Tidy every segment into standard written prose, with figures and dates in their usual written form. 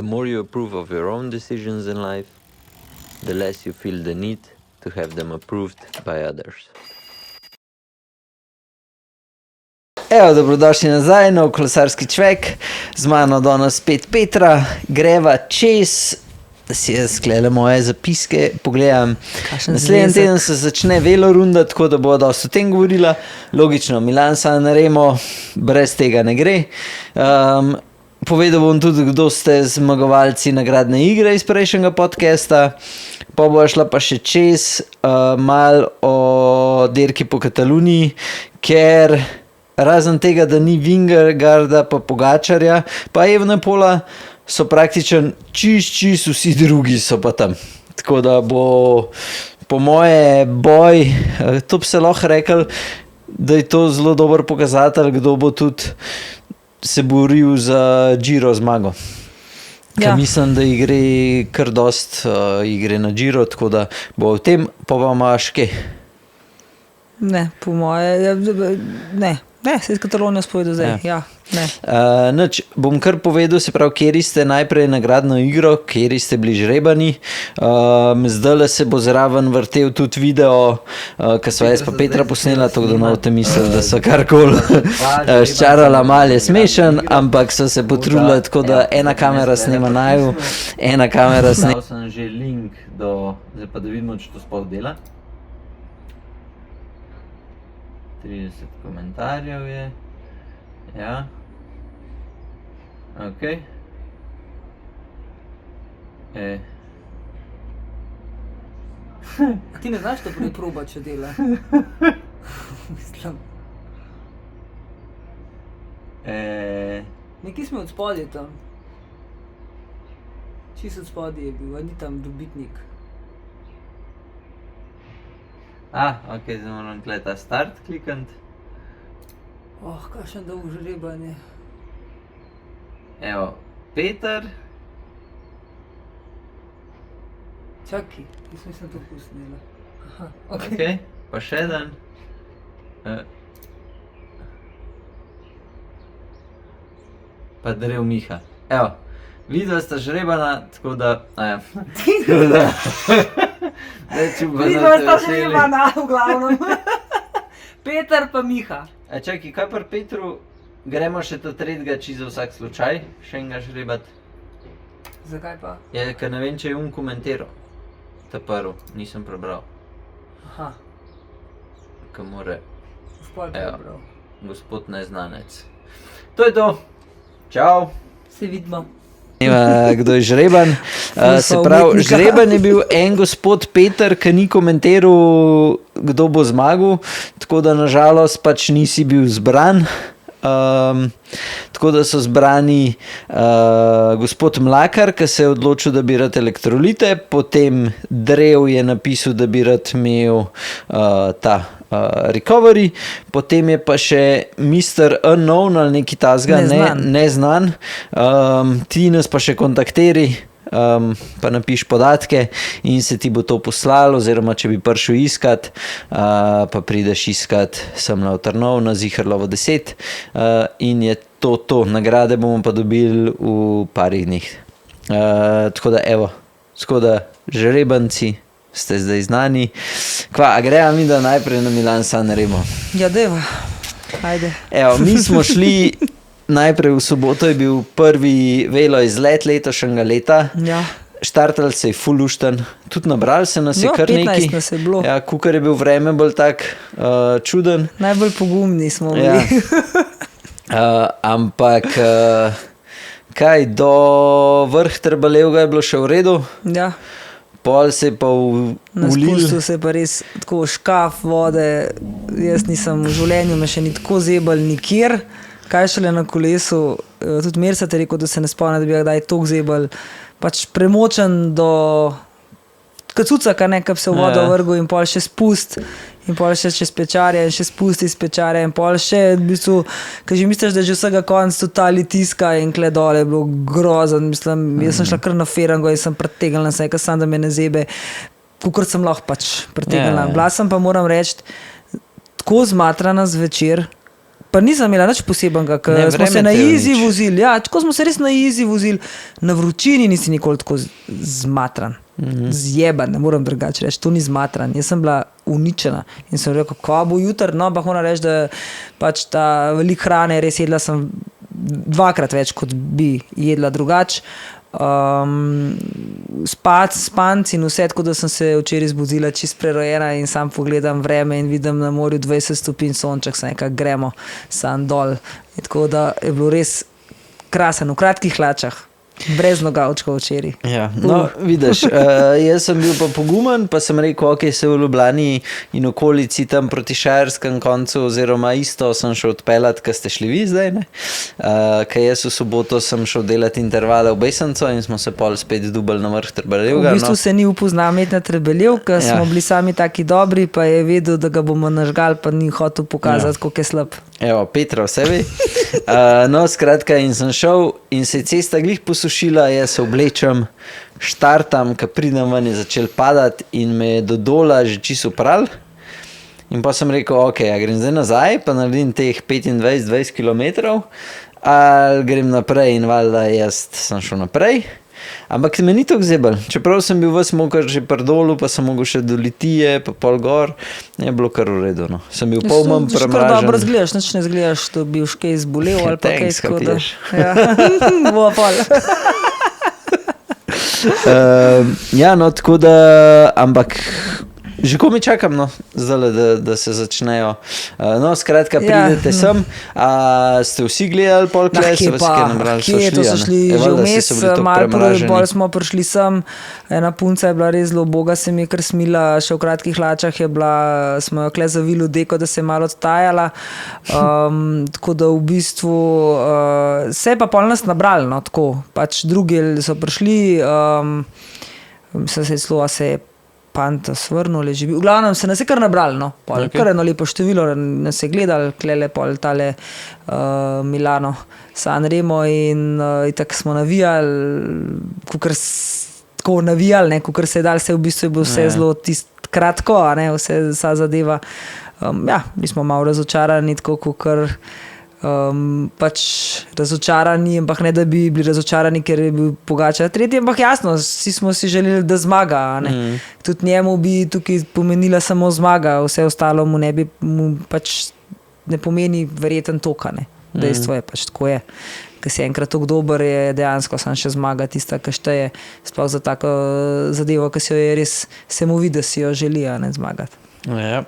The more you approve of your own decisions in life, the less you feel the need to have them approved by others. Evo, dobrodošli nazaj na Kolesarski čvek, z mano danes spet Petra, greva čez, da si jaz sklele moje zapiske, pogledam. Naslednji teden se začne velorunda, tako da bo dosti o tem govorila. Logično, Milan-San Remo, brez tega ne gre. Povedal bom tudi, kdo ste zmagovalci nagradne igre iz prejšnjega podcasta. Pa bo šla pa še čez malo o dirki po Kataluniji, ker razen tega, da ni Vingegaarda pa Pogačarja, pa Evenepoela, so praktično čist vsi drugi so pa tam. Tako da bo po moje boj, to bi se lahko rekel, da je to zelo dober pokazatelj, kdo bo tudi se boril za Giro zmago. Ja. Mislim, da gre kar dost igre na Giro, tako da bo v tem, pa imaš kaj? Ne, po moje, ne, se iz Katalonije spovedo zdaj, ja, ne. Nič, bom kar povedal, se pravi, kjeri ste najprej nagradno igro, kjeri ste bili žrebani, zdajle se bo zraven vrtel tudi video, ki sva jaz pa Petra posnela, tako da ne boste mislili, da so karkoli ščarala, malo je smešen, ampak so se potrudili, tako da ena kamera snema naju, ena kamera snema. Dal sem že link do, zdaj pa da vidimo, če to sploh dela. 30 komentarjev je. Ja. Ok. Ti ne znaš to proba, če dela? Mislim. Nekaj smo od spodje tam. Čisto od spodje je bil, a ni tam dobitnik. Ok, zdaj moram tukaj ta start klikant. Kakšen dolg žrebanje. Evo, Peter. Čakaj, jaz mislim to posnela. Ok, pa še dan. Pa drev Miha. Evo, vidva sta žrebana, tako da, tako da. Vidva sta žrebana, v glavnem. Peter pa Miha. Čakaj, kaj pri Petru, gremo še ta tretjega čisto vsak slučaj, še enega žrebat. Zakaj pa? Ja, ker ne vem, če je komentiral. Ta prvi, nisem prebral. Aha. Kaj more, Spoj prebral. Gospod neznanec. To je to. Čau. Se vidimo. Kdo je žreban? Se pravi, žreban je bil en gospod Peter, ki ni komentiral, kdo bo zmagal, tako da nažalost pač nisi bil zbran. Tako da so zbrani gospod Mlakar, ki se je odločil, da bi rad elektrolite, potem Drev je napisal, da bi rad imel recovery, potem je pa še Mr. Unknown ali neki tasga, neznan. Ti nas pa še kontakteri, pa napiš podatke in se ti bo to poslalo, oziroma če bi prišel iskat, pa prideš iskat sem na Trnov na Ziherlovo 10 in je to. Nagrade bomo pa dobili v parih dneh. Tako da evo, žrebanci ste zdaj znani. Kva, a greja mi da najprej na Milan-San Remo? Ja, deva, ajde. Evo, mi smo šli najprej v soboto, je bil prvi velo izlet letošnjega leta. Ja. Štartali se je ful lušten, tudi nabrali se nas je kar nekaj. 15 nas je bilo. Ja, kukar je bil vreme bolj tak čuden. Najbolj pogumni smo bili. Ampak kaj, do vrh Trbalevga je bilo še v redu. Ja. Pol se je pa ulil. Na spustu se je pa res tako škaf vode, jaz nisem v življenju me še ni tako zebal nikjer, kaj šele na kolesu, tudi Mirca te rekel, da se ne spomne, da bi ga kdaj toliko zebal, pač premočen do kacucaka, nekaj bi se v vodo vrgel in pol še spust in pol še čez pečarje in še spust iz pečarje in pol še v bistvu, kaj že misliš, da je že vsega konc totali tiska in kle dole je bilo grozen, mislim, jaz sem šla kar na ferango in sem pretegnila se, kaj sam da me ne zebe, kakor sem lahko pač pretegnila. Bila sem pa, moram reči, tako zmatrana zvečer, Pa nisem imela nič posebenega, ker smo se na easy vozili. Ja, tako smo se res na easy vozili. Na vročini nisi nikoli tako zmatran. Zjeban, ne moram drugače reči, to ni zmatran. Jaz sem bila uničena in sem rekel, ko bo jutri, no, pa moram reči, da pač ta veliko hrane res jedla sem 2-krat več, kot bi jedla drugače. Spanci in vse, tako da sem se včeraj zbudila čist prerojena in sam pogledam vreme in vidim na morju 20 stopinj sonček, sem nekaj gremo sam dol. In tako da je bilo res krasen, v kratkih hlačah. Brez nogavčkov včeraj. Ja, no, vidiš, jaz sem bil pa pogumen, pa sem rekel, ok, se v Ljubljani in okolici tam proti Šajerskem koncu, oziroma isto sem šel odpeljati, kaj ste šli vi zdaj, ne? Kaj jaz v soboto sem šel delati intervale v Besanco in smo se pol spet dubali na vrh Trebeljevga. V bistvu se ni upoznal imeti na Trebeljevk, ker smo bili sami taki dobri, pa je vedel, da ga bomo nažgal, pa ni hotel pokazati, koliko je slab. Evo, Petra vse ve. No, skratka, in sem šel in se je cesta glih posušila, jaz se oblečem, štartam, ko pridem ven, je začel padati in me je do dola že čisto pral. In pa sem rekel, ok, ja grem zdaj nazaj, pa naredim teh 25-20 kilometrov, ali grem naprej in valjda jaz sem šel naprej. Ampak me ni tako zebal, čeprav sem bil ves mokar že pri dolu, pa sem mogel še do Litije, pa pol gor, je bilo kar v redu, no. Sem bil pol manj premražen. Kar dobro zgledaš, nič ne zgledaš, da bi už kaj zbolel ali pa kaj skoda. Ja, bo pol. Ja, no, tako da, ampak že ko mi čakam, no, zdaj, da se začnejo. No, skratka, pridete sem. Ste vsi gledali pol kle? Kje pa, kje to so šli že vmes, malo bolj smo prišli sem. Ena punca je bila res zelo uboga, se mi je kar smila, še v kratkih hlačah je bila, smo jo kle zavili v deko, da se je malo odtajala. Tako da v bistvu se je pa pol nas nabrali, no, tako. Pač drugi so prišli, se je Panta svrnuli, v glavnem se nas je kar nabrali, no, pol, okay. Kar eno lepo število nas je gledali, klele pol tale Milano, Sanremo in itak smo navijali, tako navijali, ne, kukor se je dal, se v bistvu je bilo vse zelo kratko, a ne, vsa zadeva. Ja, mi smo malo razočarani, tako kukor pač razočarani, ampak ne da bi bili razočarani, ker je bil Pogačar tretji, ampak jasno, vsi smo si želeli, da zmaga, ne. Tudi njemu bi tukaj pomenila samo zmaga, vse ostalo mu ne bi, mu pač ne pomeni verjeten toka, ne. Dejstvo je pač, tako je. Ker si enkrat tako dober, je dejansko sam še zmaga tista, ki šteje, sploh za tako zadevo, ki si jo je res, se mu vidi, da si jo želi, a ne zmagati. Ja.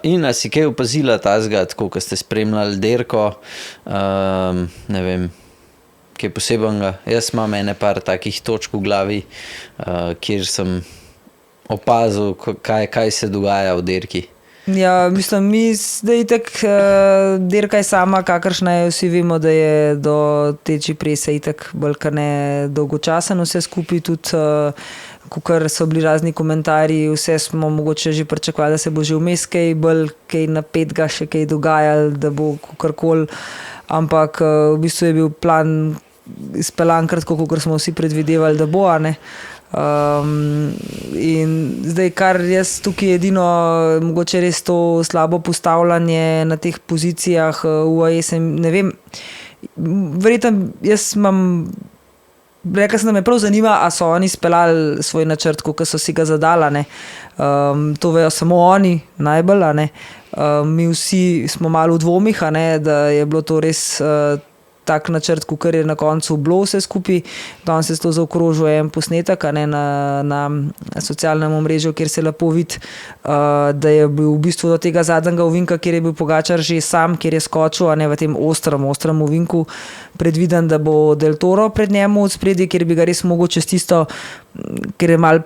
In a si kaj opazila tazga, tako, ko ste spremljali derko, ne vem, kaj posebenega. Jaz imam ene par takih točk v glavi, kjer sem opazil, kaj se dogaja v derki. Ja, mislim, mi zdaj itak derka je sama, kakršna je, vsi vemo, da je do teči prese itak bolj kar ne dolgočasen vse skupaj, tudi kukor so bili razni komentarji, vse smo mogoče že pričakovali, da se bo že vmes kaj bolj, kaj napetega še kaj dogajali, da bo kukorkoli, ampak v bistvu je bil plan izpeljan kratko, kukor smo vsi predvidevali, da bo, a ne. In zdaj, kar jaz tukaj edino mogoče res to slabo postavljanje na teh pozicijah UAE, ne vem, verjetno jaz imam, rekla sem, da me prav zanima, a so oni speljali svoj načrt, kako so si ga zadala, ne. To vejo samo oni najbolj, a ne. Mi vsi smo malo v dvomih, a ne, da je bilo to res tak načrt, kar je na koncu bilo vse skupaj. Danes se to zaokrožil en posnetek, a ne, na socialnem omrežju, kjer se lepo vidi, da je bil v bistvu do tega zadnjega ovinka, kjer je bil Pogačar že sam, kjer je skočil, a ne, v tem ostrem ovinku, predviden, da bo Del Toro pred njemu od spredi, kjer bi ga res mogoče čez tisto, ker je malo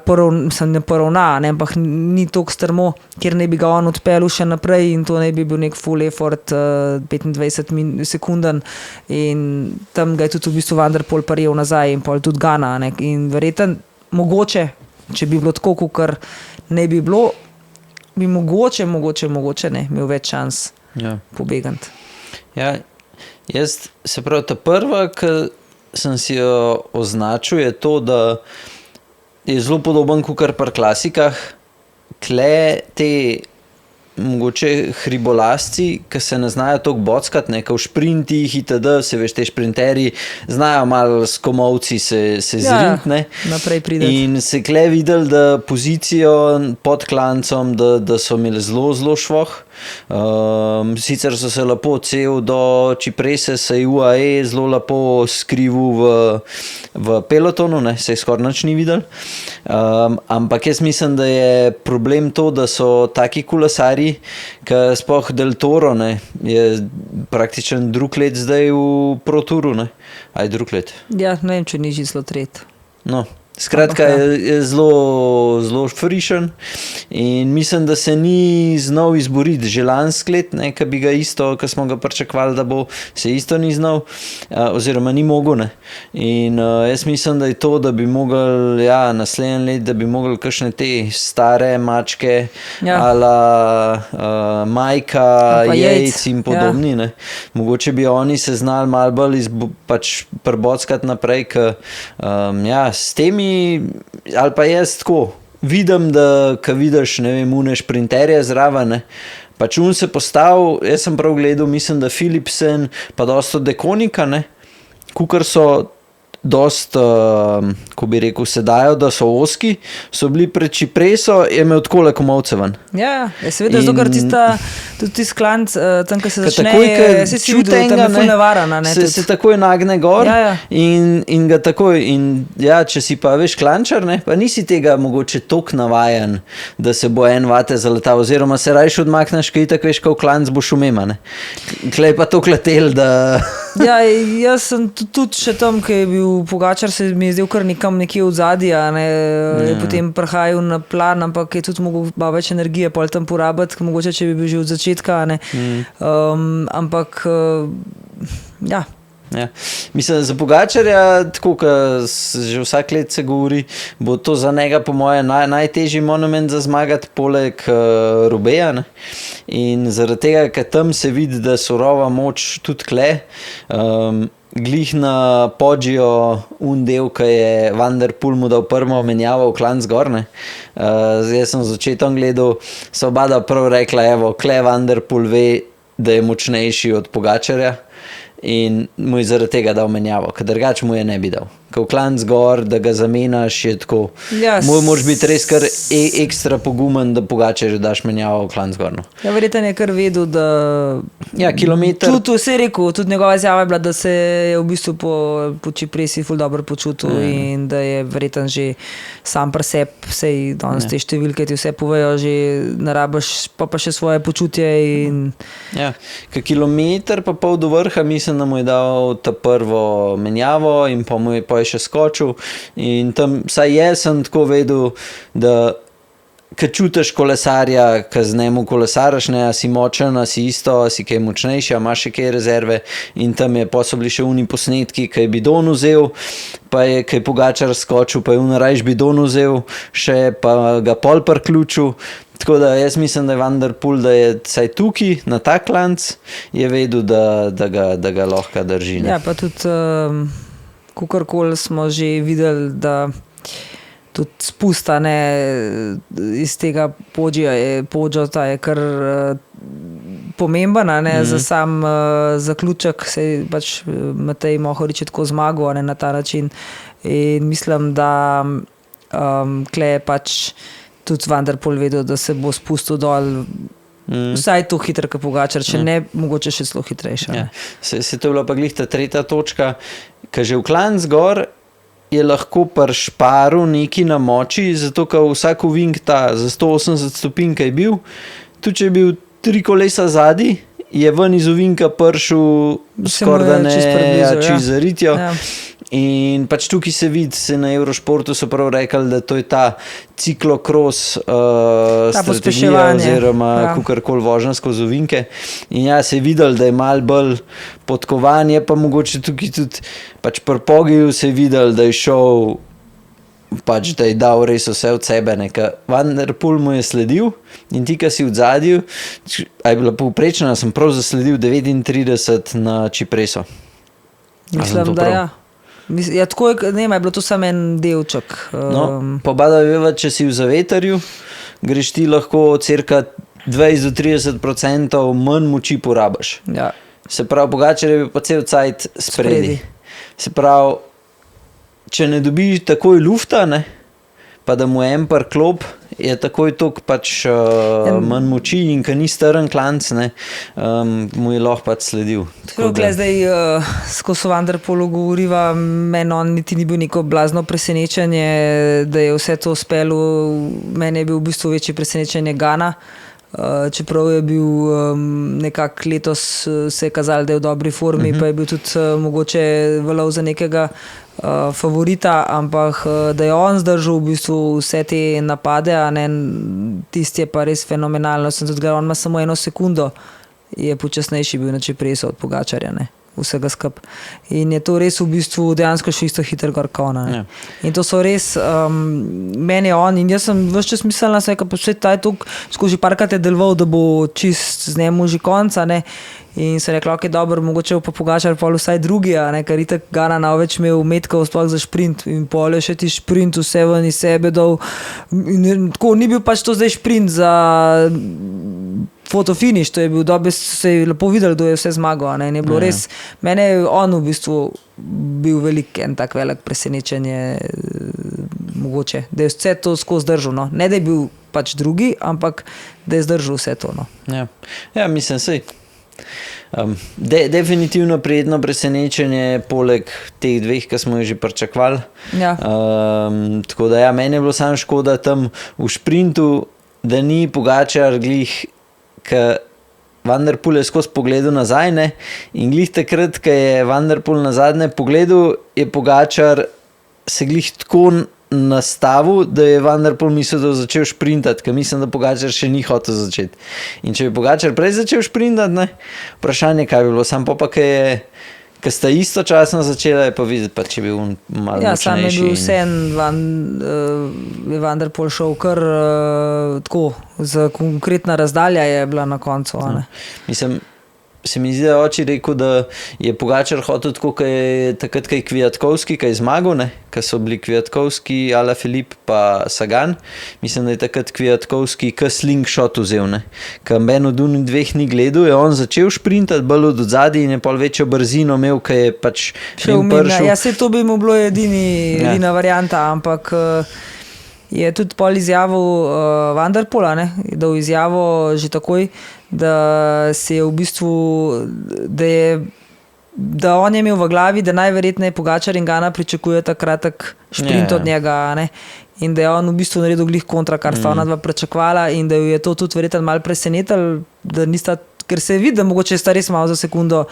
ne poravna, ne, ampak ni toliko strmo, kjer ne bi ga on odpeljal še naprej in to ne bi bil nek full effort 25 sekunden in tam ga je tudi v bistvu Van der Poel parjel nazaj in pol tudi Gana, ne, in verjetno mogoče, če bi bilo tako, kar ne bi bilo, bi mogoče ne, imel več šans pobegant. Ja, jaz se pravi, ta prva, ki sem si jo označil, je to, da je zelo podoben kakor pri klasikah. Kle te mogoče hribolasci, ki se ne znajo toliko bockati, ne, v šprintih itd., se veš, te šprinterji znajo malo s komovci se zrint, ne. Naprej prideti. In se kle videli, da pozicijo pod klancom, da so imeli zelo švoh. Sicer so se lepo cel do Čiprese, se je UAE zelo lepo skrivil v pelotonu, ne, se je skoraj nič ni videl. Ampak jaz mislim, da je problem to, da so taki kolesarji, ki sploh Del Toro, ne, je praktično drug let zdaj v Pro Touru, ne. Aj drug let. Ja, ne vem, če ni že zelo tret. No. Skratka, je zelo frišen in mislim, da se ni znal izboriti že lansko let, ne, ki bi ga isto, ki smo ga pričakovali, da bo, se isto ni znal, oziroma ni mogel, ne. In jaz mislim, da je to, da bi mogli, ja, naslednje let, da bi mogli kakšne te stare mačke, ala Majka, Yates in podobni, ne. Mogoče bi oni se znali malo bolj pač prbockati naprej, ker ja, s temi ali pa jaz tako vidim, da ko vidiš, ne vem, une šprinterje zraven, ne, pač se postavil, jaz sem prav gledal, mislim, da Philipsen pa dosto Dekonika, ne, kukor so dost, ko bi rekel, se dajo, da so oski, so bili pred Čipreso, je imel takole komovce ven. Ja, seveda, zato, ker tudi tisti klanc, tam, ko se začne, se si videl, tam je ful nevarana. Se takoj nagne gor in ga takoj, in ja, če si pa veš klančar, ne, pa nisi tega mogoče tok navajen, da se bo en vate zaletal, oziroma se rajš odmakneš, kaj itak veš, kako klanc boš umema, ne. Klej pa tok letel, da... Ja, jaz sem tudi še tam, ki je bil Pogačar, se mi je zdel kar nekje v zadnja, je potem prihajal na plan, ampak je tudi mogel malo več energije pol tam porabiti, mogoče, če bi bil že od začetka, ne. Ampak, ja. Ja. Mislim, za Pogačarja, tako kot že vsak let se govori, bo to za njega po moje najtežji monument za zmagati poleg Roubaix, ne. In zaradi tega, ker tam se vidi, da surova moč tudi kle, glih na Poggio del, ki je Van der Poel mu dal prvo menjavo v klanc gor, ne. Jaz sem z očetom gledal, so oba da prav rekla, evo, kle Van der Poel ve, da je močnejši od Pogačarja in mu je zaradi tega dal menjavo, ker drugače mu je ne bi dal. Ko v klanc gor, da ga zamenjaš, je tako, moraš biti res kar ekstra pogumen, da Pogačarju daš menjavo v klanc gor. No. Ja, verjetno je kar vedel, da... Ja, kilometer... Tudi se je rekel, tudi njegova izjava je bila, da se je v bistvu po Čipresi ful dobro počutil in da je verjetno že sam pri sebi, sej danes te številke ti vse povejo, že narabaš pa še svoje počutje in... Ja, ker kilometer pa pol do vrha, mislim, da mu je dal ta prvo menjavo in pa mu je še skočil in tam, saj jaz sem tako vedel, da kad čutiš kolesarja, kad z njemu kolesaraš, ne, a si močen, a si isto, a si kaj močnejši, a imaš še kaj rezerve in tam je so bili še uni posnetki, kaj bidon vzel, pa je kaj Pogačar skočil, pa je rajš bidon vzel še, pa ga pol priključil. Tako da jaz mislim, da je Van der Poel, da je saj tukaj, na ta klanc, je vedel, da ga lahko drži. Ne. Ja, pa tudi kakorkoli smo že videli, da tudi spusta, ne, iz tega Poggio je kar pomemben, ne, za sam zaključek, se je pač Matej Mohorič je tako zmagal, ne, na ta način in mislim, da kle je pač tudi Van der Poel vedel, da se bo spustil dol vsaj to hitro, kot Pogačar, če ne, mogoče še zelo hitrejša. Ja. Se to je bila pa glih ta tretja točka, ker že v klanc gor je lahko pri šparu neki na moči, zato ker vsak ovink ta za 180 stopinj, ki je bil, tudi če je bil 3 kolesa zadaj, je ven iz ovinka pršel skoraj da ne čez zaritjo. Ja. In pač tukaj se vidi, se na Eurošportu so prav rekli, da to je ta ciklokros strategija oziroma kakorkoli vožnja skozi ovinke. In ja, se je videl, da je malo bolj podkovan, je pa mogoče tukaj tudi pač pri Poggiju se je videl, da je šel pač, da je dal res vse od sebe. Van der Poel mu je sledil in ti, ki si v zadju, a je bila povprečna, sem prav zasledil 39 na Čipreso. Mislim, da ja. Ja, tako je, ne, je bilo to samo en delček. No, pa bada veva, če si v zavetarju, greš ti lahko cirka 20 do 30% manj moči porabiš. Ja. Se pravi, Pogačar je bil pa cel cajt spredi. Spredi. Se pravi, če ne dobiš takoj lufta, ne, pa da mu en par klop, je takoj toliko pač manj moči in ko ni strn klanc, ne, mu je lahko pač sledil. Tako da zdaj skozi Van der Polu govoriva, meni on niti ni bil neko blazno presenečenje, da je vse to uspelo. Meni je bil v bistvu večje presenečenje Gana, čeprav je bil nekako letos se je kazalo, da je v dobri formi, pa je bil tudi mogoče velov za nekega favorita, ampak da je on zdržal v bistvu vse te napade, a ne, tisti je pa res fenomenalno. Sem tudi on ima samo 1 sekundo, je počasnejši bil na Cipresa od Pogačarja, ne, vsega skup. In je to res v bistvu dejansko še isto hiter gor kot ona. Ja. In to so res, meni je on, in jaz sem ves čas mislila, da pa vse taj tok skozi parkrat je deloval, da bo čist z njemu že konca, ne. In se rekla, ok, dobro, mogoče pa Pogačar pol vsaj drugi, ne, ker itak Gana na več imel metkov sploh za šprint in pol je še ti šprint vse ven iz sebe dol. In tako, ni bil pač to zdaj šprint za fotofiniš, to je bil dobe, se je lepo videl, da je vse zmagal, ne, in je bilo res, mene je on v bistvu bil velik, en tak velik presenečenje, mogoče, da je vse to skozi zdržal, no. Ne, da je bil pač drugi, ampak da je zdržal vse to, no. Ja, mislim, sej. Definitivno prijetno presenečenje poleg teh dveh, ki smo jih že pričakovali. Ja. Tako da ja, meni je bilo samo škoda tam v šprintu, da ni Pogačar glih, ker Van der Poel je skozi pogledal nazaj, ne, in glih takrat, ko je Van der Poel nazadnje pogledal, je Pogačar se glih tako nastavil, da je Van der Poel mislil, da je začel šprintati, ker mislim, da Pogačar še ni hotel začeti. In če bi Pogačar prej začel šprintati, ne, vprašanje, kaj bi bilo, sam pa ko sta istočasno začela, je pa videti, pa če bi bil malo močnejši. Sam je bil vsem, Van der Poel šel kar tako, konkretna razdalja je bila na koncu. Ne. Mislim, se mi zdi, da oči rekel, da je Pogačar hotel tako, ko je takrat, ko je Kwiatkowski, ko je zmagal, ne, ko so bili Kwiatkowski, Alaphilippe pa Sagan. Mislim, da je takrat Kwiatkowski k slingshot vzel, ne. Ko Ben od dveh ni gledal, je on začel šprintati bolj od odzadij in je pol večjo brzino imel, ko je pač pršel. Ja, se to bi mu bilo edina varianta, ampak je tudi pol izjavil Van der Poela, ne, da v izjavo že takoj, da se je v bistvu, da on je imel v glavi, da najverjetneje Pogačar in Gana pričakujeta kratek šprint od njega, ne, in da je on v bistvu naredil glih kontra, kar sta ona dva pričakovala in da jo je to tudi verjetno malo presenetilo, da nista, ker se vidi, da mogoče sta res malo za sekundo,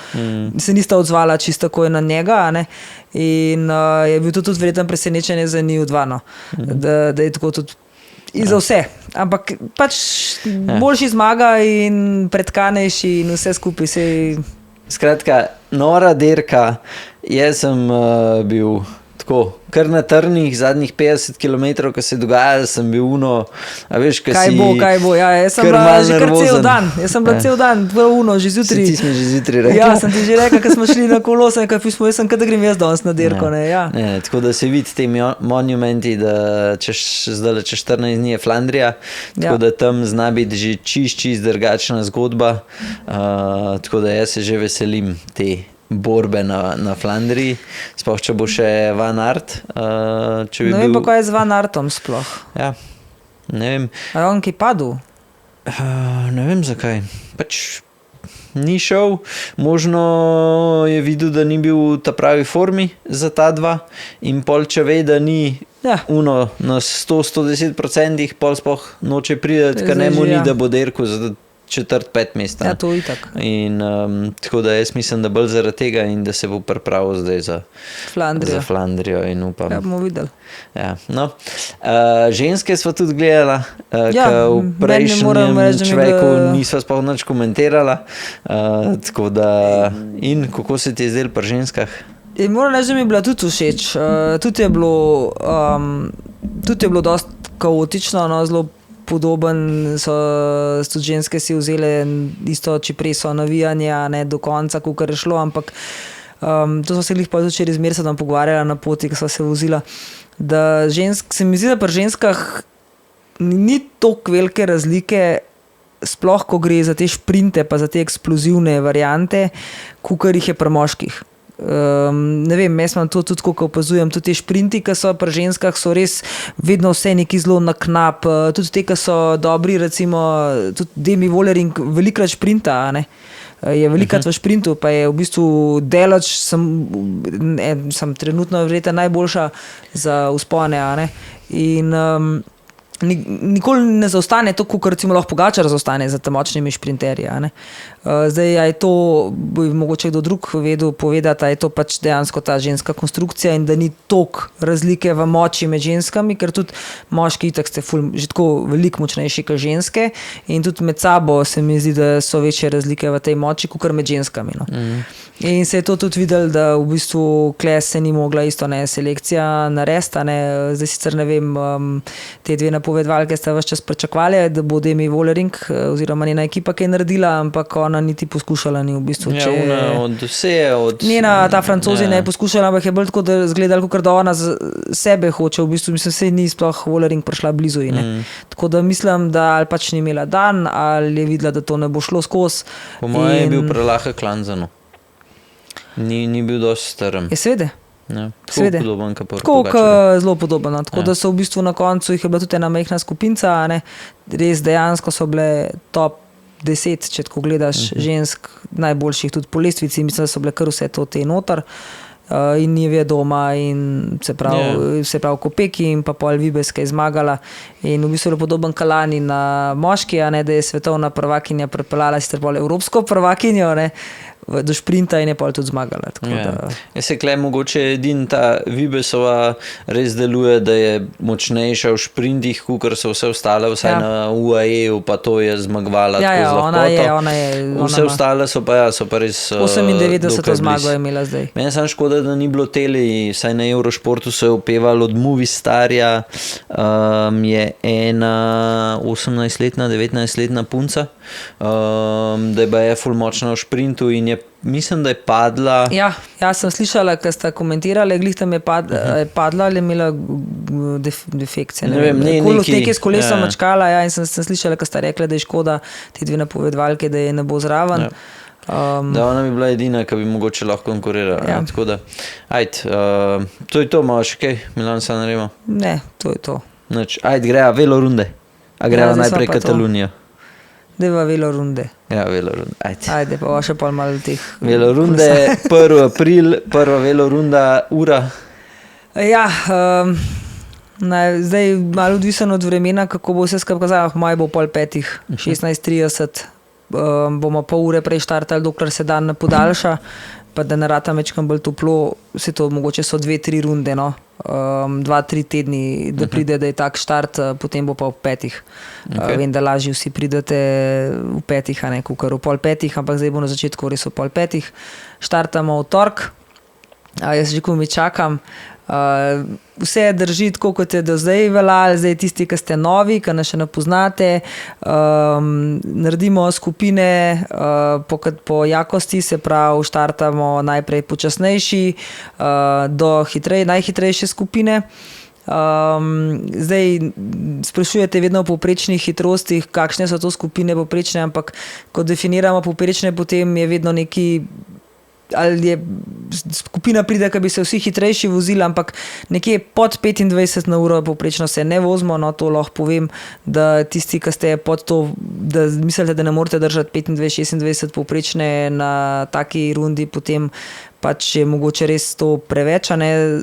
se nista odzvala čisto takoj na njega, ne, in je bil to tudi verjetno presenečenje za njiju dva, no, da je tako tudi in za vse, ampak pač boljši zmaga in predkanejši in vse skupaj se. Skratka, nora dirka, jaz sem bil tako, kar na trnih zadnjih 50 km, ko se je dogajalo, sem bil a veš, kaj bo, ja, jaz sem bila že kar cel dan, že zjutraj. Ti smo že zjutraj rekli. Ja, sem ti že rekla, ko smo šli na kolo, jaz sem kada grem jaz danes na dirko, ne, ja. Ne, tako da se vidi te monumenti, da zdaj čez 14 dni je Flandrija, tako da tam zna biti že čist drugačna zgodba, tako da jaz se že veselim te borbe na Flandriji, sploh če bo še Van Aert. Ne vem pa, kaj je z Van Aertom sploh. Ja, ne vem. A je on ki padel? Ne vem zakaj. Pač ni šel, možno je videl, da ni bil v ta pravi formi za ta dva in pol če ve, da ni na 100-110%, pol sploh noče prideti, ker ne mu ni, da bo derko za 4-5 mesta. Ja, to itak. In tako da jaz mislim, da bolj zaradi tega in da se bo pripravil zdaj za Flandrijo in upam. Ja, bomo videli. Ja, no. Ženske sva tudi gledala, v prejšnjem človeku nisva sploh nič komentirala, tako da in kako se ti je zdelo pri ženskah? Moram reči, da mi je bila tudi všeč. Tudi je bilo dosti kaotično, no, zelo podoben so tudi ženske si vzele isto Cipreso navijanje, ne do konca, kakor je šlo, ampak to so se glih pa tudi z Mercedom pogovarjala na poti, ko so se vozila, da se mi zdi, da pri ženskah ni toliko velike razlike sploh ko gre za te šprinte, pa za te eksplozivne variante, kakor jih je pri moških. Ne vem, jaz imam to tudi, ko opazujem, tudi te šprinti, ki so pri ženskah, so res vedno vse neki zelo na knap, tudi te, ki so dobri, recimo, tudi Demi Vollering velikrat šprinta, ne? Je velikrat v šprintu, pa je v bistvu delač, sem trenutno verjetno najboljša za vzpone, ne? In nikoli ne zaostane to, kot recimo lahko Pogačar zaostane za te močnimi šprinterji. Zdaj, je to, bi mogoče kdo drug vedel povedati, je to pač dejansko ta ženska konstrukcija in da ni toliko razlike v moči med ženskami, ker tudi moški itak ste že tako veliko močnejši kot ženske in tudi med sabo se mi zdi, da so večje razlike v tej moči, kot med ženskami. No. In se je to tudi videlo, da v bistvu kles se ni mogla isto selekcija narediti, zdaj sicer ne vem, te dve napovedvalke sta vse čas pričakovali, da bo Demi Vollering oziroma njena ekipa kaj naredila, ampak ona niti poskušala ni v bistvu. Njena, ta Francozina je poskušala, ampak je bolj tako, da izgledala, kot da ona sebe hoče, v bistvu mislim, se ni sploh Vollering prišla blizu. Tako da mislim, da ali pač ni imela dan, ali je videla, da to ne bo šlo skozi. Po mojem je bil prelahek Lanzanu. Ni bil dosti strm. Je seveda. Tako podoben, zelo podoben. Tako da so v bistvu na koncu jih je bila tudi ena majhna skupinca, res dejansko so bile top 10, če tako gledaš žensk najboljših tudi po lestvici, mislim, da so bile kar vse to te noter. In Nivea doma in se pravi Kopeki in pa pol Vibeska je zmagala in v bistvu je podoben Kalani na moški, da je svetovna prvakinja prepeljala sicer pol evropsko prvakinjo, do šprinta in je pol tudi zmagala. Jaz se klej mogoče edin ta Vibesova res deluje, da je močnejša v šprintih, kakor so vse ostale, vsaj na UAE-u, pa to je zmagovala tako z lahkoto. Ona je. Vse ostale so pa res 98 zmago je imela zdaj. Meni samo škoda, da ni bilo teli, saj na Eurošportu se je upevalo od Movistarja, je ena 18-letna, 19-letna punca, da je bila ful močna v šprintu in je mislim, da je padla. Ja, sem slišala, ko sta komentirali, glih tam je padla ali je imela defekcije. Ne vem, nekaj s kolesom mačkala, in sem slišala, ko sta rekla, da je škoda te dve napovedvalke, da je ne bo zraven. Da ona bi bila edina, ki bi mogoče lahko konkurirala. Tako da, to je to, malo še kaj, Milan Sanremo? Ne, to je to. Greja velorunde. A greja najprej Katalunijo. Deva velorunde. Ja, velorunde. Ajde, pa še pol malo teh. Velorunde, 1. april, prva velorunda, ura. Ja, zdaj malo odvisen od vremena, kako bo vse skupaj kazalo, maj bo pol 5, 16:30, bomo pol ure prej štartali, dokler se dan ne podaljša, pa da ne rata mečkam bolj toplo, se to mogoče so 2-3 runde, 2-3 tedni, da pride, da je tak štart, potem bo pa v 5. Vem, da lažje vsi pridete v 5, kakor v pol 5, ampak zdaj bo na začetku res v pol 5. Štartamo v torek, jaz že ko mi čakam, vse drži tako, kot je do zdaj veljalo, zdaj tisti, ki ste novi, ki nas še ne poznate, naredimo skupine po jakosti, se pravi, štartamo najprej počasnejši do najhitrejše skupine. Zdaj sprašujete vedno o povprečnih hitrostih, kakšne so to skupine povprečne, ampak ko definiramo povprečne, potem je vedno neki ali je skupina pride, ki bi se vsi hitrejši vozili, ampak nekje pod 25 na uro povprečno se ne vozimo, to lahko povem, da tisti, ki ste pod to, da mislite, da ne morete držati 25-26 povprečne na taki rundi, potem pač je mogoče res to preveč,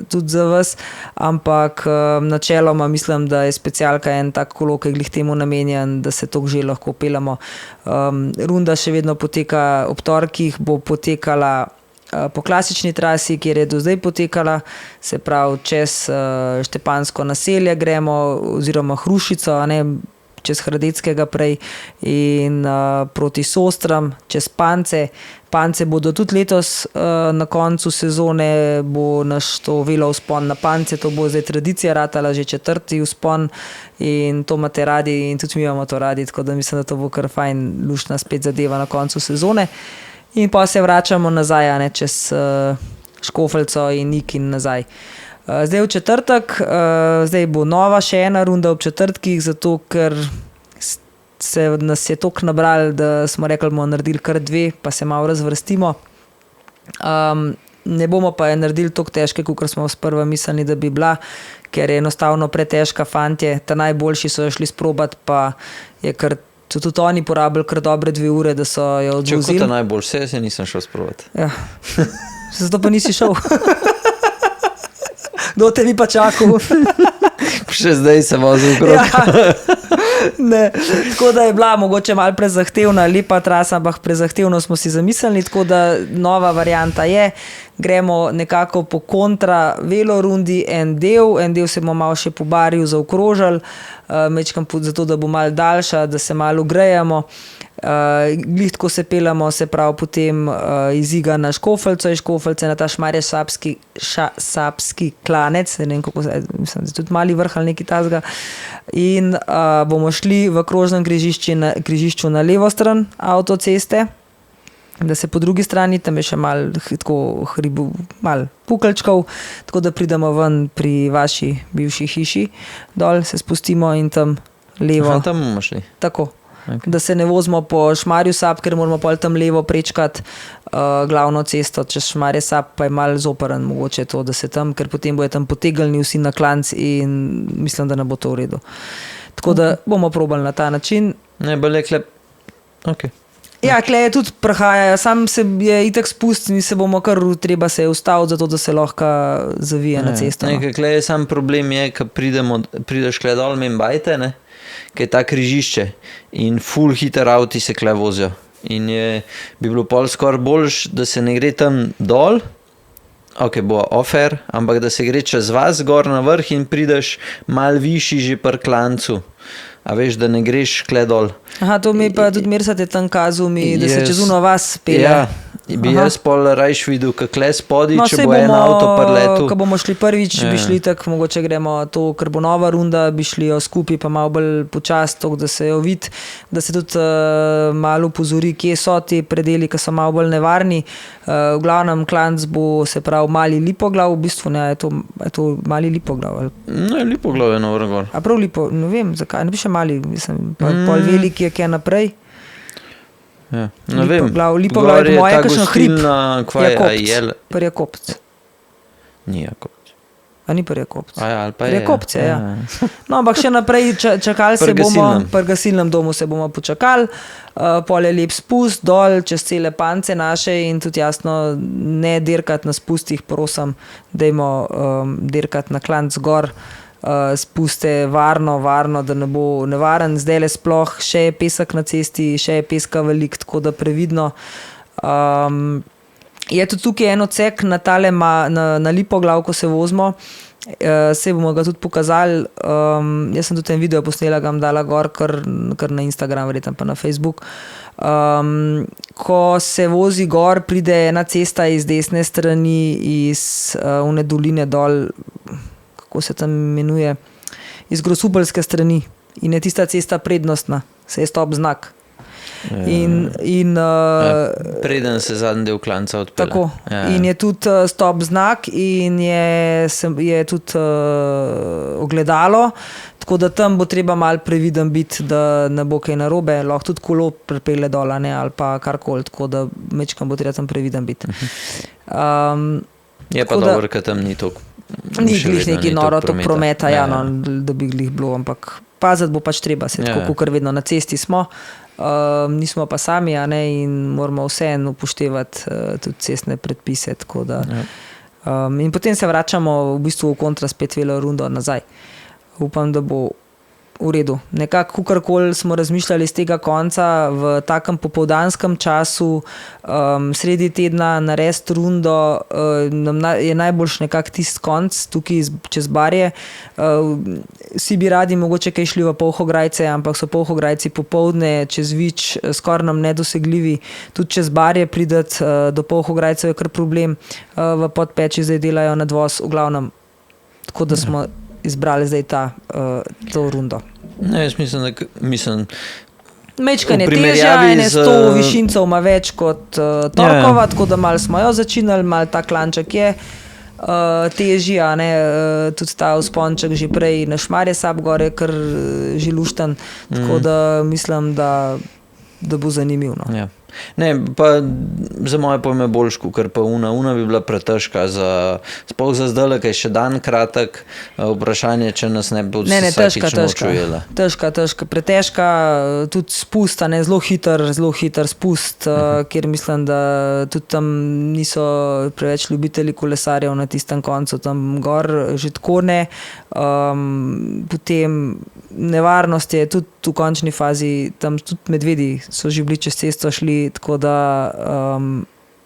tudi za vas, ampak načeloma mislim, da je specialka en tak kolo, ki je glih temu namenjen, da se to že lahko pelamo. Runda še vedno poteka ob torkih, bo potekala po klasični trasi, kjer je do zdaj potekala, se pravi čez Štepansko naselje gremo, oziroma Hrušico, čez Hradeckega prej in proti Sostram, čez Pance. Pance bodo tudi letos na koncu sezone, bo naš to velo vzpon na Pance, to bo zdaj tradicija ratala, že 4. vzpon in to imate radi in tudi mi imamo to radi, tako da mislim, da to bo kar fajn, luštna spet zadeva na koncu sezone. In pa se vračamo nazaj, čez Škofeljco in Nik in nazaj. Zdaj v četrtek, zdaj bo nova še ena runda ob četrtkih, zato ker nas je toliko nabrali, da smo rekli, bomo naredili kar 2, pa se malo razvrstimo. Ne bomo pa je naredili toliko težke, kot smo sprva mislili, da bi bila, ker je enostavno pretežka fantje. Ta najboljši so jo šli sprobati, pa so tudi oni porabili kar dobre 2 ure, da so jo odvozili. Če kot ta najboljši, se nisem šel sprobati. Ja. Zato pa nisi šel. Do te bi pa čakal. Še zdaj se vozil okrog. Ja. Ne. Tako da je bila mogoče malo prezahtevna, lepa trasa, ampak prezahtevno smo si zamislili, tako da nova varianta je, gremo nekako po kontra velorundi, en del se bomo malo še pobaril, zaokrožili, mečkam zato, da bo malo daljša, da se malo ugrejamo. Glih tako se pelamo, se pravi potem iz Iga na Škofeljco, iz Škofeljce na ta Šmarje-Sapski klanec, ne vem kako se, mislim, da je tudi mali vrh ali nekaj tazga, in bomo šli v krožnem križišču na levo stran avtoceste, da se po drugi strani, tam je še malo pukalčkov, tako da pridemo ven pri vaši bivši hiši, dol se spustimo in tam levo. Aha, tam bomo šli. Tako. Okay. Da se ne vozimo po Šmarju Sap, ker moramo pol tam levo prečkati glavno cesto, čez Šmarje Sap pa je malo zoperen mogoče to, da se tam, ker potem bojo tam potegnili vsi na klanc in mislim, da ne bo to v redu. Tako da bomo probali na ta način. Ne, bolj je ok. Ja, kle je tudi prahaja, sam se je itak spust in se bomo kar treba se ustaviti, zato da se lahko zavije na cesto. Nekaj, kle je sam problem je, ko prideš kle dol Membajte, ne? Kaj je ta križišče in ful hiter avti se kle vozijo in bi bilo pol skoraj boljš, da se ne gre tam dol, ok, bo ofer, ampak da se gre čez vas gor na vrh in prideš mal višji že pri klancu, a veš, da ne greš kle dol. Aha, to mi pa tudi Mirsate tam kazal da se čez uno vas pelje. Ja, bi jaz pol rajš videl, kakle spodi, če bo en avto prletu. Ko bomo šli prvič, bi šli tako, mogoče gremo to, ker bo nova runda, bi šli jo skupaj, pa malo bolj počas, tok, da se jo vidi, da se tudi malo upozori, kje so ti predeli, ki so malo bolj nevarni. V glavnem klanc bo, se pravi, Mali Lipoglav, v bistvu ne, je to Mali Lipoglav. Ne, Lipoglav je na vrgor. A prav Lipo, ne vem, zakaj, ne piše Mali, mislim, pol veliki je kje naprej. Ja, ne vem. Lipoglav je po moje kakšen hrib. Jakopc. Ni Jakopc. A ni pri Jakopcu? Ali pa je. Jakopce, ja. No, ampak še naprej čakali se bomo, pri gasilnem domu se bomo počakali, pol je lep spust dol, čez cele pance naše in tudi jasno ne dirkati na spustih, prosim, dajmo dirkati na klanc gor, spuste varno, da ne bo nevaren. Zdajle sploh še je pesek na cesti, še je peska veliko, tako da previdno. Je tudi tukaj en odsek na tale na Lipoglav, ko se vozimo, se bomo ga tudi pokazali. Jaz sem tudi en video posnela, ga dala gor, kar na Instagram, verjetno pa na Facebook. Ko se vozi gor, pride ena cesta iz desne strani, iz une doline dol, kako se tam imenuje, iz Grosupeljske strani in je tista cesta prednostna, se je stop znak. Preden se zadnji del klanca odpelje. Tako. Ja. In je tudi stop znak in je tudi ogledalo, tako da tam bo treba malo previden biti, da ne bo kaj narobe, lahko tudi kolo pripelje dol, ne, ali pa karkoli, tako da mečkam bo treba tam previden biti. Je pa dobro, ker tam ni toliko. Ni glih neki noro tok prometa, ja, no, da bi glih bilo, ampak paziti bo pač treba, se tako, kakor vedno na cesti smo. Nismo pa sami, a ne, in moramo vseeno upoštevati tudi cestne predpise, tako da in potem se vračamo v bistvu v kontra spet velo rundo nazaj. Upam, da bo v redu. Nekako, kakorkoli smo razmišljali z tega konca, v takem popoldanskem času, sredi tedna narediti rundo, je najboljš nekak tisti konc, tukaj čez Barje. Vsi bi radi mogoče kaj šli v Polhograjce, ampak so Polhograjci popoldne čez Vič skoraj nam nedosegljivi. Tudi čez Barje prideti do Polhograjcev je kar problem. V Podpeči zdaj delajo nadvoz, v glavnem. Tako da smo izbrali zdaj to rundo. Ne, jaz mislim Mečkanje težja, 100 višincev ima več kot torkova, tako da malo smo jo začinali, malo ta klanček je. težji, a ne, tudi ta vzponček že prej na Šmarje Sap gore, kar že luštan, tako da mislim, da bo zanimiv. No. Ja. Ne, pa za moje pojme boljš, ker pa una bi bila pretežka sploh za zdaj, kaj še dan kratek, vprašanje, če nas ne bo vsakič noč ujela. Težka, pretežka, tudi spust, ne, zelo hiter spust, kjer mislim, da tudi tam niso preveč ljubitelji kolesarjev na tistem koncu, tam gor že tako ne. Potem nevarnost je tudi v končni fazi, tam tudi medvedi so že bili čez cesto šli, tako da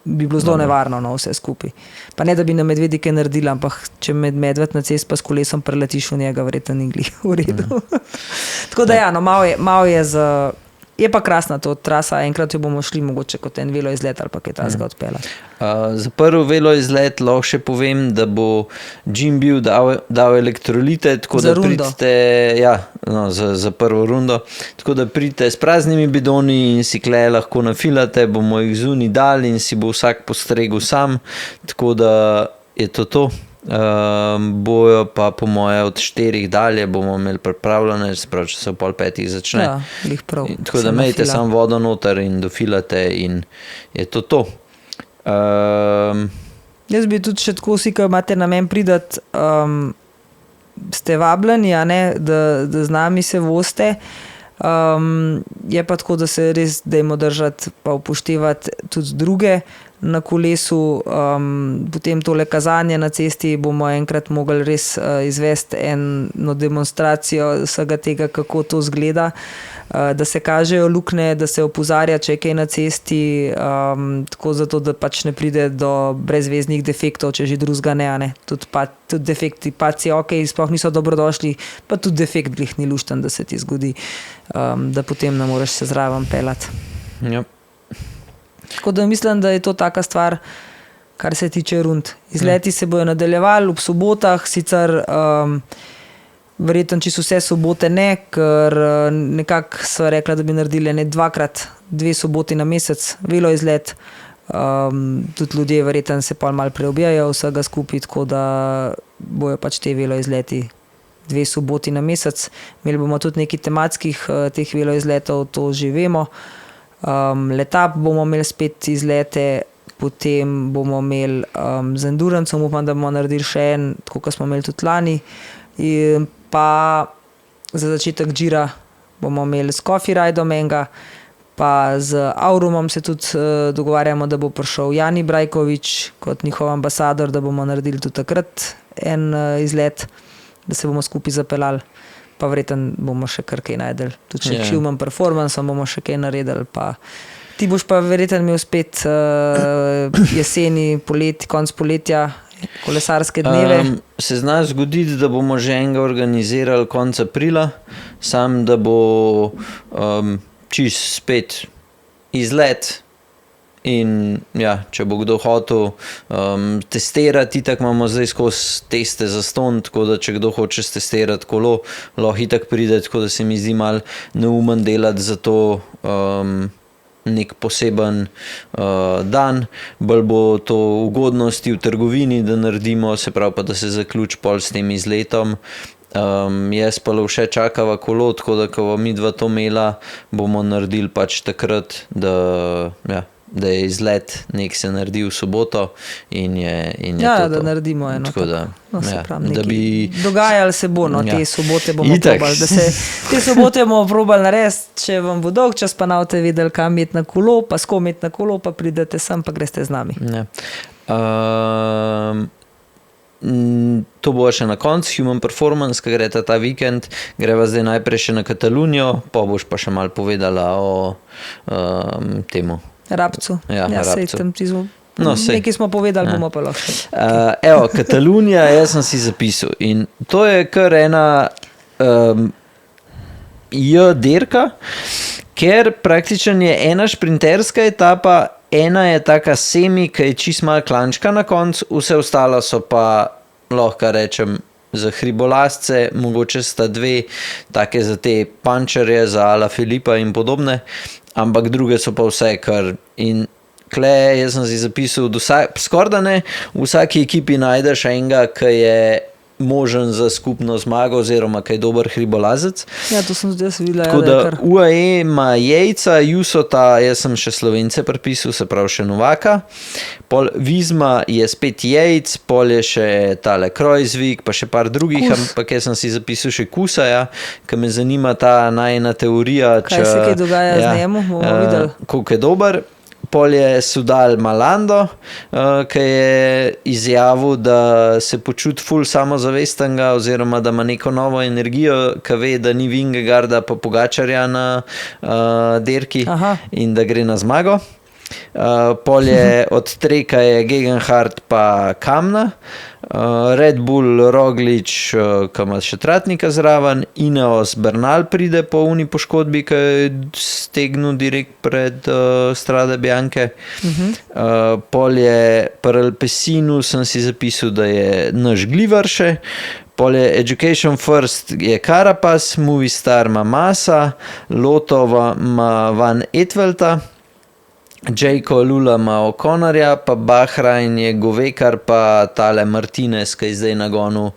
bi bilo zelo nevarno na vse skupaj. Pa ne, da bi na medvedi kaj naredila, ampak če medved na cest pa s kolesom preletiš v njega, verjetno ni glih v redu. Tako da ja, no, malo je je pa krasna to trasa, enkrat jo bomo šli mogoče kot en velo izlet ali pa kaj tazga odpela. Za prvi velo izlet lahko še povem, da bo Jim Bew dal elektrolite, tako da pridite, za prvo rundo, tako da pridite s praznimi bidoni in si kle lahko nafilate, bomo jih zunaj dali in si bo vsak postregel sam, tako da je to. Bojo pa po moje od 4 dalje bomo imeli pripravljene, sprav, če se v 4:30 začne. Ja, lih prav. Tako da imejte samo vodo noter in dofilate in je to. Jaz bi tudi še tako vsi, ko imate namen pridati, ste vabljeni, a ne, da z nami se voste. Je pa tako, da se res dajmo držati pa upoštevati tudi druge na kolesu, potem tole kazanje na cesti bomo enkrat mogli res izvesti eno demonstracijo vsega tega, kako to zgleda, da se kažejo luknje, da se opozarja, če je kaj na cesti, tako zato, da pač ne pride do brezveznih defektov, če že drugega ne. Tudi defekti, paci, sploh niso dobrodošli, pa tudi defekt glih ni lušten, da se ti zgodi, da potem ne moreš se zraven pelati. Ja. Tako da mislim, da je to taka stvar, kar se tiče rund. Izleti se bojo nadaljevali ob sobotah, sicer verjetno čisto vse sobote ne, ker nekako sva rekla, da bi naredili 2 soboti na mesec, velo izlet. Tudi ljudje verjetno se pa malo preobijajo vsega skupaj, tako da bojo pač te velo izleti 2 soboti na mesec. Imeli bomo tudi nekaj tematskih teh velo izletov, to že vemo. Letap bomo imeli spet izlete, potem bomo imeli z endurancom, upam, da bomo naredili še en, tako kot smo imeli tudi lani, in pa za začetek džira bomo imeli s coffee rideom enega, pa z Aurumom se tudi dogovarjamo, da bo prišel Jani Brajkovič kot njihov ambasador, da bomo naredili tudi takrat en izlet, da se bomo skupaj zapeljali. Pa verjetno bomo še kar kaj najdeli. Tudi še human performance bomo še kaj naredili. Pa. Ti boš pa verjetno imel spet jeseni, konc poletja, kolesarske dneve. Se zna zgoditi, da bomo že enega organizirali konc aprila, sam da bo čist spet izlet. In ja, če bo kdo hotel testirati, itak imamo zdaj skozi teste za ston, tako da če kdo hoče testirati kolo, lahko itak pride, tako da se mi zdi malo neumen delati za to nek poseben dan, bolj bo to ugodnosti v trgovini, da naredimo, se pravi pa, da se zaključi pol s tem izletom. Jaz pa še čakava kolo, tako da ko mi dva to imela, bomo naredili pač takrat, da je izlet nek se naredi v soboto in je to. Da naredimo eno. Tako da, da bi dogajali se bo, te sobote bomo probali. Te sobote bomo probali narediti, če vam bo dolg čas, pa navte vedeli, kam imeti na kolo, pa s kom imeti na kolo, pa pridete sem, pa greste z nami. To bo še na koncu, human performance, ki greta ta vikend, greva zdaj najprej še na Katalunijo, pa boš pa še malo povedala o temu. Rabcu. Rabcu. Nekaj smo povedali, bomo pa lahko. Evo, Katalunija, jaz sem si zapisal in to je kar ena dirka, ker praktično je ena šprinterska etapa, ena je taka semi, ki je čist malo klančka na koncu, vse ostalo so pa, lahko rečem, za hribolasce, mogoče sta 2 take za te pančerje, za Ala Filipa in podobne, ampak druge so pa vse kar in kle, jaz sem si zapisal, skoraj da ne, v vsaki ekipi najdeš enega, ki je možen za skupno zmago oziroma kaj dober hribolazec. Ja, to sem tudi jaz videla. Tako da UAE ima Jejca, Jusota, jaz sem še Slovence prepisal, se pravi še Novaka. Pol Vizma je spet Jejc, pol je še tale Krojzvik, pa še par drugih, ampak jaz sem si zapisal še Kusaja, ker me zanima ta najna teorija. Kaj se kaj dogaja z njemu, bomo videli. Koliko je dober. Pol je Sudal Malando, ki je izjavil, da se počuti ful samozavestnega oziroma da ima neko novo energijo, ki ve, da ni Vingegaarda pa Pogačarja na dirki in da gre na zmago. Pol je od Treka je Gegenhardt pa Kamna, Red Bull Roglič, ki ima še Tratnika zraven, Ineos Bernal pride po uni poškodbi, ki je stegnil direkt pred Strade Bianche. Pol je pri Alpecinu, sem si zapisal, da je naš Glivar še. Pol je Education First je Carapaz, Movistar ima Massa, Lotova ima Van Etvelta, Jayco Lula ima O'Connorja, pa Bahrain je Govekar, pa tale Martinez, ki je zdaj nagonil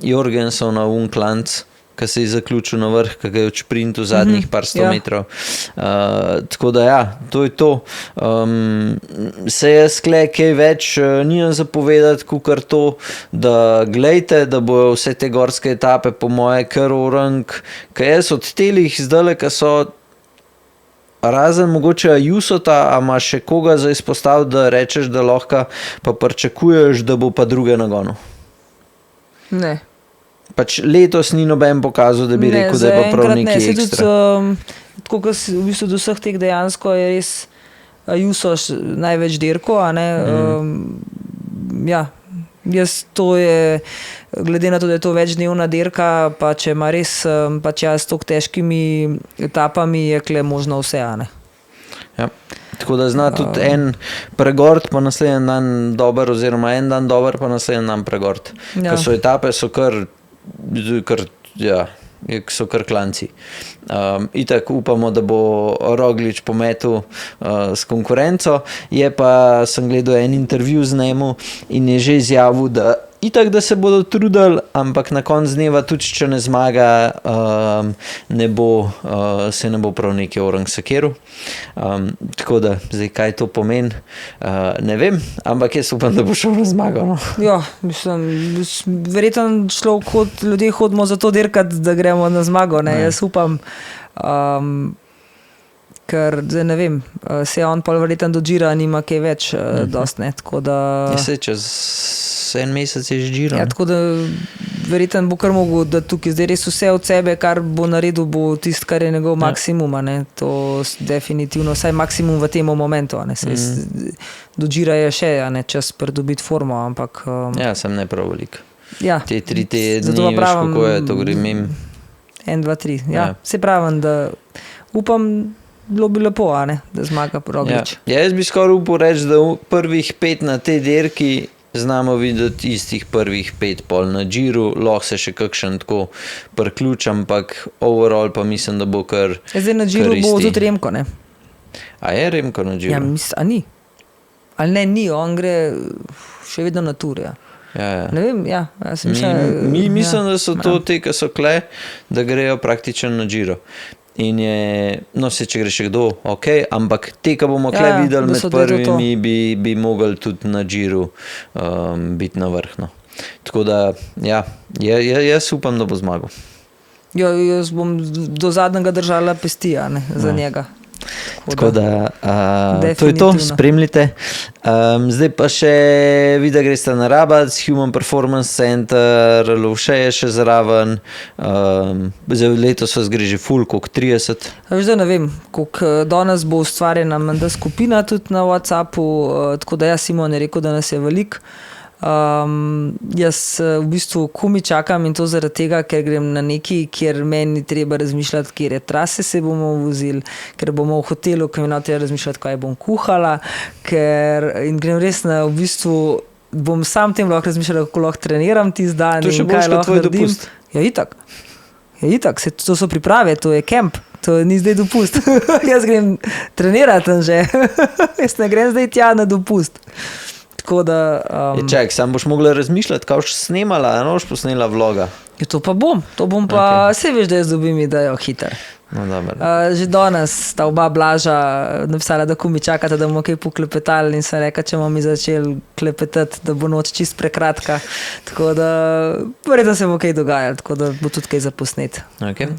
Jorgensona Unklanc, ki se je zaključil na vrh, ki ga je v šprintu zadnjih par sto metrov. Tako da ja, to je to. Se jaz kaj več nimam zapovedati, kakor to, da glejte, da bojo vse te gorske etape po moje kar orang, ker jaz od telih zdaj, ki so razen mogoče Jusota, a ima še koga za izpostaviti, da rečeš, da lahko pa pričakuješ, da bo pa druge nagonil? Ne. Pač letos ni noben pokazal, da bi rekel, da je pa prav nekaj ekstra. Tako kot v bistvu do vseh teh dejansko je res Juso največ dirko, a ne? Ja, jaz to je, glede na to, da je to večdnevna dirka, pa če ima res pač s toliko težkimi etapami, je kle možno vse, a ne? Ja, tako da zna tudi en pregord, pa naslednji dan dober, oziroma en dan dober, pa naslednji dan pregord. Ker so etape, so kar klanci. Itak upamo, da bo Roglič pometel s konkurenco. Je pa, sem gledal en intervju z njemu in je že izjavil, da itak, da se bodo trudili, ampak na konc dneva tudi, če ne zmaga, se ne bo prav nekaj orang sekeru. Tako da, zdaj kaj to pomeni, ne vem, ampak jaz upam, da bo šel na zmago. No. Ja, mislim, verjetno ljudje hodimo za to dirkati, da gremo na zmago, ne? Jaz upam, ker, zdaj ne vem, se on pol verjetno do Gira nima kaj več dost, ne, tako da... Se čez en mesec je že Giro. Ja, tako da verjetno bo kar mogel, da tukaj zdaj res vse od sebe, kar bo naredil, bo tisto, kar je njegov maksimum, ne, to definitivno, vsaj maksimum v tem momentu, ne, do Gira je še, ne, čas pridobiti formo, ampak... Ja, sem ne prav velik. Ja. Te 3 tedni, veš, kako je, to gre mim. 1, 2, 3, ja. Se pravim, da upam, bilo bi lepo, a ne, da zmaga Roglič. Ja, jaz bi skoraj upal reči, da prvih 5 na tej dirki znamo videti istih prvih 5 pol na Giru, lahko se še kakšen tako priključ, ampak overall pa mislim, da bo kar zdaj na Giru bo tudi Remko, ne? A je Remko na Giru? Ja, a ni. Ali ne, ni, on gre še vedno na tur, ja. Ja. Ne vem, ja. Mislim, da so to te, ki so kle, da grejo praktično na Giro. In je, no se če gre še kdo, ok, ampak te, ki bomo kle videli med prvimi, bi mogli tudi na Giru biti na vrh. Tako da, ja, jaz upam, da bo zmagal. Ja, jaz bom do zadnjega držala pesti, a ne, za njega. Tako da, to je to, spremljite. Zdaj pa še vida greste na Rabat, Human Performance Center, Lovše je še zraven, letos vas gre že ful, koliko 30? Veš, da ne vem, koliko danes bo ustvarjena menda skupina tudi na WhatsAppu, tako da Simon je rekel, da nas je veliko. Jaz v bistvu kumi čakam in to zaradi tega, ker grem na neki, kjer meni treba razmišljati, kjer trase se bomo vozili, ker bomo v hotelu, ker mi treba razmišljati, kaj bom kuhala, in grem res na v bistvu, bom sam tem lahko razmišljala, kako lahko treniram tisti dan in kaj lahko naredim. Ja, itak, to so priprave, to je kemp. To ni zdaj dopust. Jaz grem trenirati že. Jaz ne grem zdaj tja na dopust. Tako da... Čak, sam boš mogla razmišljati, kaj boš snemala, a ne boš posnela vloga. To pa bom. To bom pa... Vse veš, da jaz dobim idejo hiter. No, že danes sta oba Blaža napisala, da ko mi čakate, da bomo kaj poklepetali in sem rekla, če bomo mi začeli klepetati, da bo noč čist prekratka. Tako da verjetno se bo kaj dogajalo, tako da bo tudi kaj za posnet. Okay.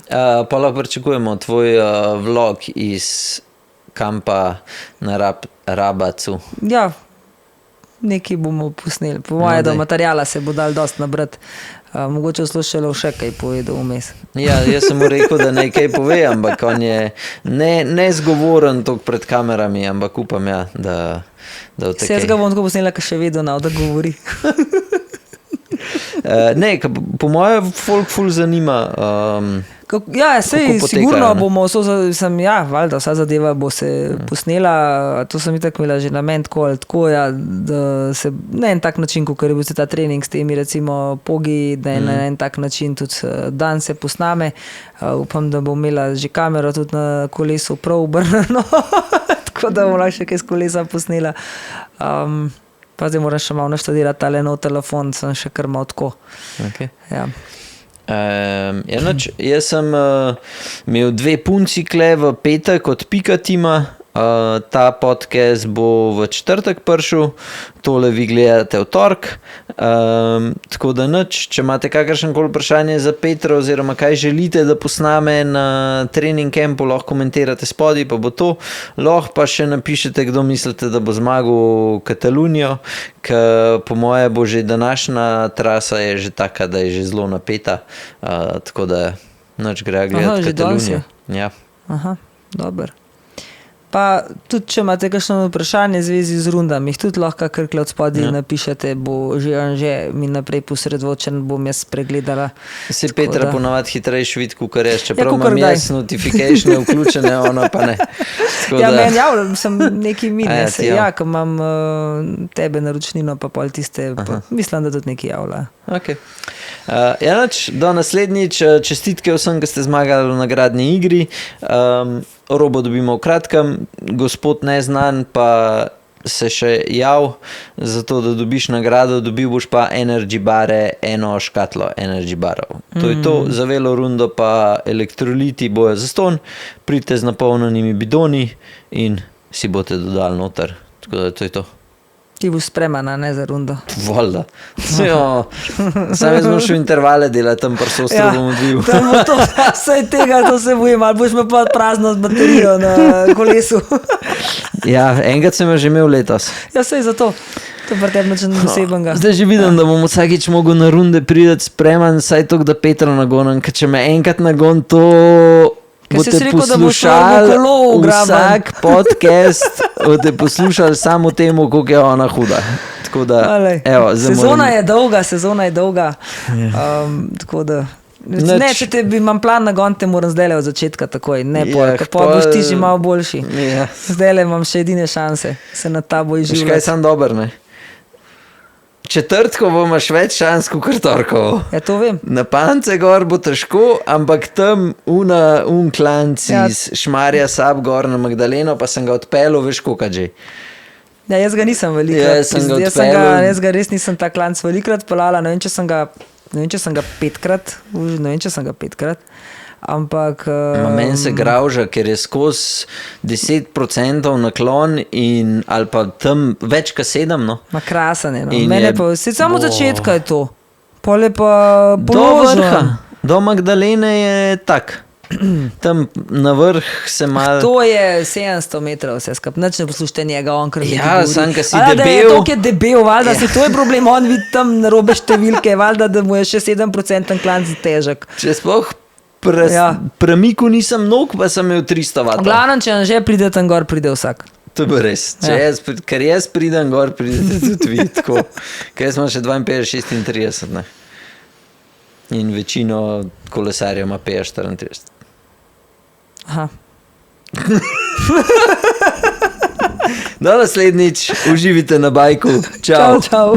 Pa lahko pričakujemo tvoj vlog iz kampa na Rabacu. Ja, nekaj bomo posneli. Po moje, da materijala se bo dal dosti nabrati. Mogoče slušalo še kaj povedal vmes. Ja, jaz sem mu rekel, da naj kaj pove, ampak on je nezgovoren toliko pred kamerami, ampak upam, ja, da v Se jaz ga bom tako posnela, ka še vedo da govori. Ne, po moje folk ful zanima. Ja, sej, sigurno bomo, valjda, vsa zadeva bo se posnela, to sem itak imela že namen tako, ja, da se na en tak način, kot je bil ta trening s temi recimo pogi, da je na en tak način tudi dan se posname. Upam, da bom imela že kamero tudi na kolesu prav obrnjeno, tako da bom lahko še kaj s kolesa posnela. Pa zdaj moram še malo naštudirati tale nov telefon, sem še kar malo tako. Okay. Ja. Jaz sem imel 2 punci kle v petek od Pika tima. Ta podcast bo v četrtek prišel, tole vi gledate v torek. Tako da če imate kakršnokoli vprašanje za Petra oziroma kaj želite, da posname na trening campu, lahko komentirate spodaj, pa bo to. Lahko pa še napišete, kdo mislite, da bo zmagal Katalunijo, ker po moje bo že današnja trasa je že taka, da je že zelo napeta, tako da nič gre gledati Katalunijo. Ja. Aha, dober. Pa tudi, če imate kakšno vprašanje v zvezi z rundami, jih tudi lahko krkle od spodaj napišete, bo že mi naprej posredočen, bom jaz pregledala. Se Petra ponavadi hitrejši vid, kukor jaz, čeprav imam jaz notification vključene, ona pa ne. Ja, meni javljam, sem neki mine, ko imam tebe naročnino, pa pol tiste, mislim, da tudi neki javlja. Ok. Do naslednjič, čestitke vsem, ki ste zmagali v nagradni igri. Robo dobimo v kratkem, gospod neznan pa se še jav, zato da dobiš nagrado, dobil boš pa energy bare, eno škatlo energy barov. To je to, za velo rundo pa elektroliti bojo zastonj, pridite z napolnjenimi bidoni in si boste dodali noter, tako da to je to. Ti boš spremana, ne za rundo. Voljda. Sam jaz bom šel intervale delati, tam pa sostro bom odvil. Tam bo to, vsej tega, to se bojim, ali boš me pa prazno z baterijo na kolesu. Ja, enkrat sem jo že imel letos. Ja, sej zato. To pa tebi način osebenga. Zdaj že vidim, da bom vsakič mogel na runde prideti spreman, saj toliko, da Petra nagonem, ker če me enkrat nagon to... Boste poslušali vsak podcast, boste poslušali samo temu, koliko je ona huda. Tako da, evo, sezona je dolga. Tako da, ne, če te bi imam plan nagon, te moram zdaj od začetka takoj, ne ker boš ti že malo boljši. Zdaj imam še edine šanse, se na tabo izživljati. Veš kaj, sem dober, ne? Četrtkovo imaš več šans kot torkovo. Ja, to vem. Na Pance gor bo težko, ampak tam klanci iz Šmarja Sab gor na Magdaleno, pa sem ga odpeljal, veš koliko že. Ja, jaz ga nisem velikrat. Jaz ga res nisem ta klanc velikrat pelala, ne vem, če sem ga 5-krat, ampak... Meni se gravža, ker je skozi 10% naklon ali pa tam več ka 7, no. Ma krasen je, no. Mene pa, samo začetka je to. Pol je pa položno. Do Magdalene je tak. Tam na vrh se malo... To je 700 metrov vse skap, nič ne poslušajte njega, on kar ja, sam, ka si debel. To je debel, valjda, to je problem, on vidi tam narobe številke, valjda, da mu je še 7% klanc težek. Če sploh premiku nisem nog, pa sem imel 300 vatov. Glavno, če že pride tam gor, pride vsak. To je res. Ker jaz pridem gor, pridete tudi vi, tako. Ker smo še 52-36, ne. In večino kolesarjev ima 54. Aha. Do naslednjič, uživite na bajku. Čau. Čau.